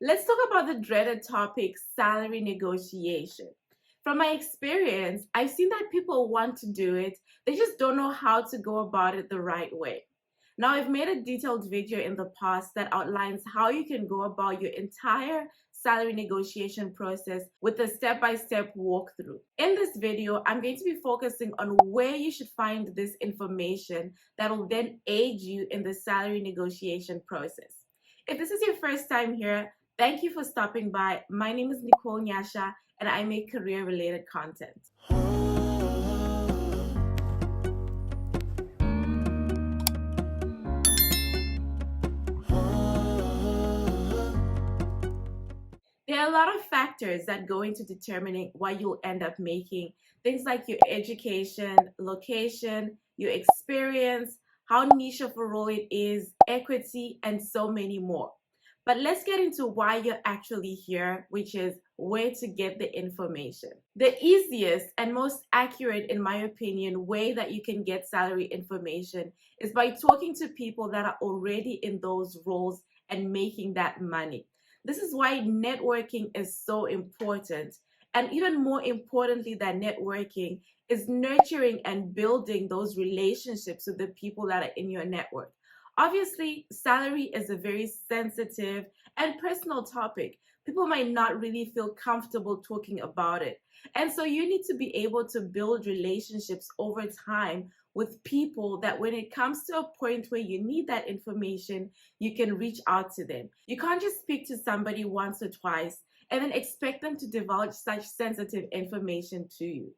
Let's talk about the dreaded topic, salary negotiation. From my experience, I've seen that people want to do it, they just don't know how to go about it the right way. Now, I've made a detailed video in the past that outlines how you can go about your entire salary negotiation process with a step-by-step walkthrough. In this video, I'm going to be focusing on where you should find this information that will then aid you in the salary negotiation process. If this is your first time here, thank you for stopping by. My name is Nicole Nyasha, and I make career-related content. There are a lot of factors that go into determining what you'll end up making. Things like your education, location, your experience, how niche of a role it is, equity, and so many more. But let's get into why you're actually here, which is where to get the information. The easiest and most accurate, in my opinion, way that you can get salary information is by talking to people that are already in those roles and making that money. This is why networking is so important. And even more importantly than networking is nurturing and building those relationships with the people that are in your network. Obviously, salary is a very sensitive and personal topic. People might not really feel comfortable talking about it. And so you need to be able to build relationships over time with people that when it comes to a point where you need that information, you can reach out to them. You can't just speak to somebody once or twice and then expect them to divulge such sensitive information to you.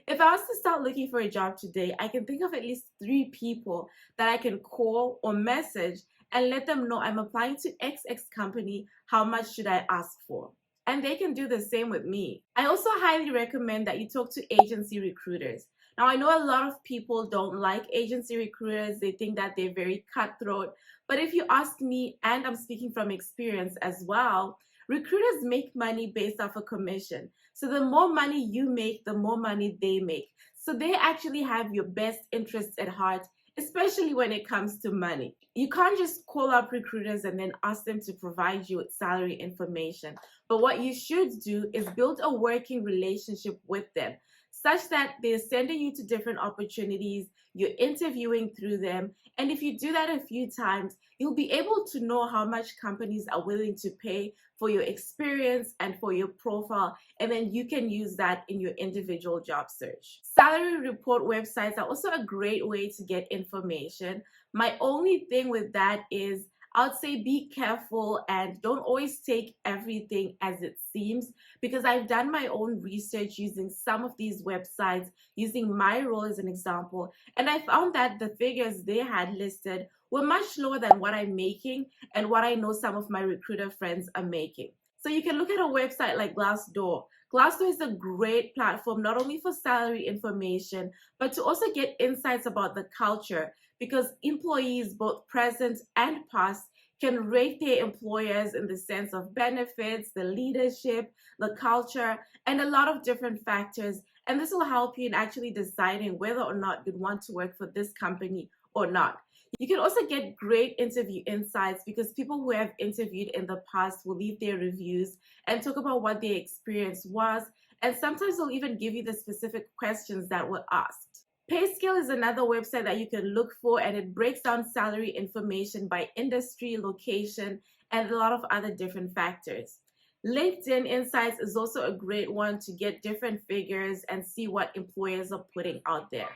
If I was to start looking for a job today, I can think of at least 3 people that I can call or message and let them know I'm applying to XX company, how much should I ask for? And they can do the same with me. I also highly recommend that you talk to agency recruiters. Now, I know a lot of people don't like agency recruiters. They think that they're very cutthroat. But if you ask me, and I'm speaking from experience as well, recruiters make money based off a commission. So the more money you make, the more money they make. So they actually have your best interests at heart, especially when it comes to money. You can't just call up recruiters and then ask them to provide you with salary information. But what you should do is build a working relationship with them, such that they're sending you to different opportunities, you're interviewing through them, and if you do that a few times, you'll be able to know how much companies are willing to pay for your experience and for your profile, and then you can use that in your individual job search. Salary report websites are also a great way to get information. My only thing with that is I'd say be careful and don't always take everything as it seems, because I've done my own research using some of these websites, using my role as an example, and I found that the figures they had listed were much lower than what I'm making and what I know some of my recruiter friends are making. So you can look at a website like Glassdoor. Glassdoor is a great platform not only for salary information, but to also get insights about the culture, because employees, both present and past, can rate their employers in the sense of benefits, the leadership, the culture, and a lot of different factors. And this will help you in actually deciding whether or not you'd want to work for this company or not. You can also get great interview insights because people who have interviewed in the past will leave their reviews and talk about what their experience was, and sometimes they'll even give you the specific questions that were asked. PayScale is another website that you can look for, and it breaks down salary information by industry, location, and a lot of other different factors. LinkedIn Insights is also a great one to get different figures and see what employers are putting out there.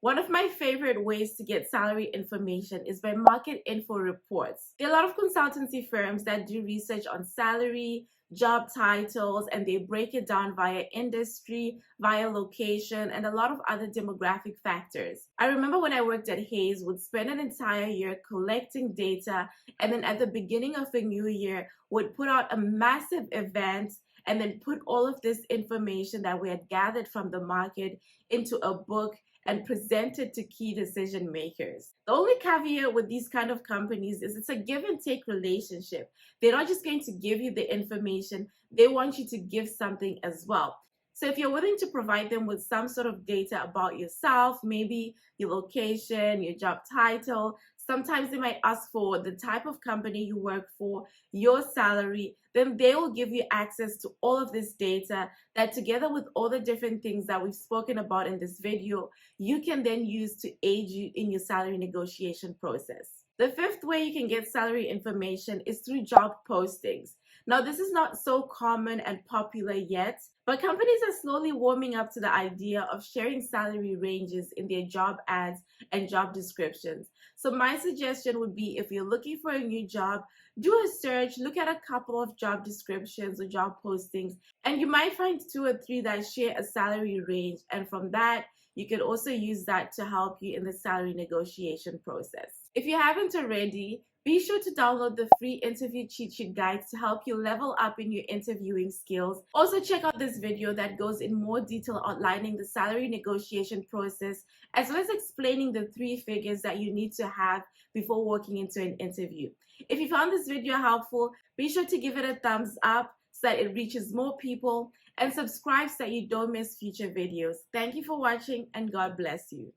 One of my favorite ways to get salary information is by market info reports. There are a lot of consultancy firms that do research on salary, job titles, and they break it down via industry, via location, and a lot of other demographic factors. I remember when I worked at Hayes, would spend an entire year collecting data, and then at the beginning of the new year would put out a massive event and then put all of this information that we had gathered from the market into a book and presented to key decision makers. The only caveat with these kind of companies is it's a give and take relationship. They're not just going to give you the information, they want you to give something as well. So if you're willing to provide them with some sort of data about yourself, maybe your location, your job title, Sometimes they might ask for the type of company you work for, your salary. Then they will give you access to all of this data that, together with all the different things that we've spoken about in this video, you can then use to aid you in your salary negotiation process. The fifth way you can get salary information is through job postings. Now, this is not so common and popular yet, but companies are slowly warming up to the idea of sharing salary ranges in their job ads and job descriptions. So my suggestion would be, if you're looking for a new job, do a search, look at a couple of job descriptions or job postings, and you might find 2 or 3 that share a salary range. And from that, you can also use that to help you in the salary negotiation process. If you haven't already, be sure to download the free interview cheat sheet guides to help you level up in your interviewing skills. Also, check out this video that goes in more detail outlining the salary negotiation process, as well as explaining the 3 figures that you need to have before walking into an interview. If you found this video helpful, be sure to give it a thumbs up so that it reaches more people, and subscribe so that you don't miss future videos. Thank you for watching, and God bless you.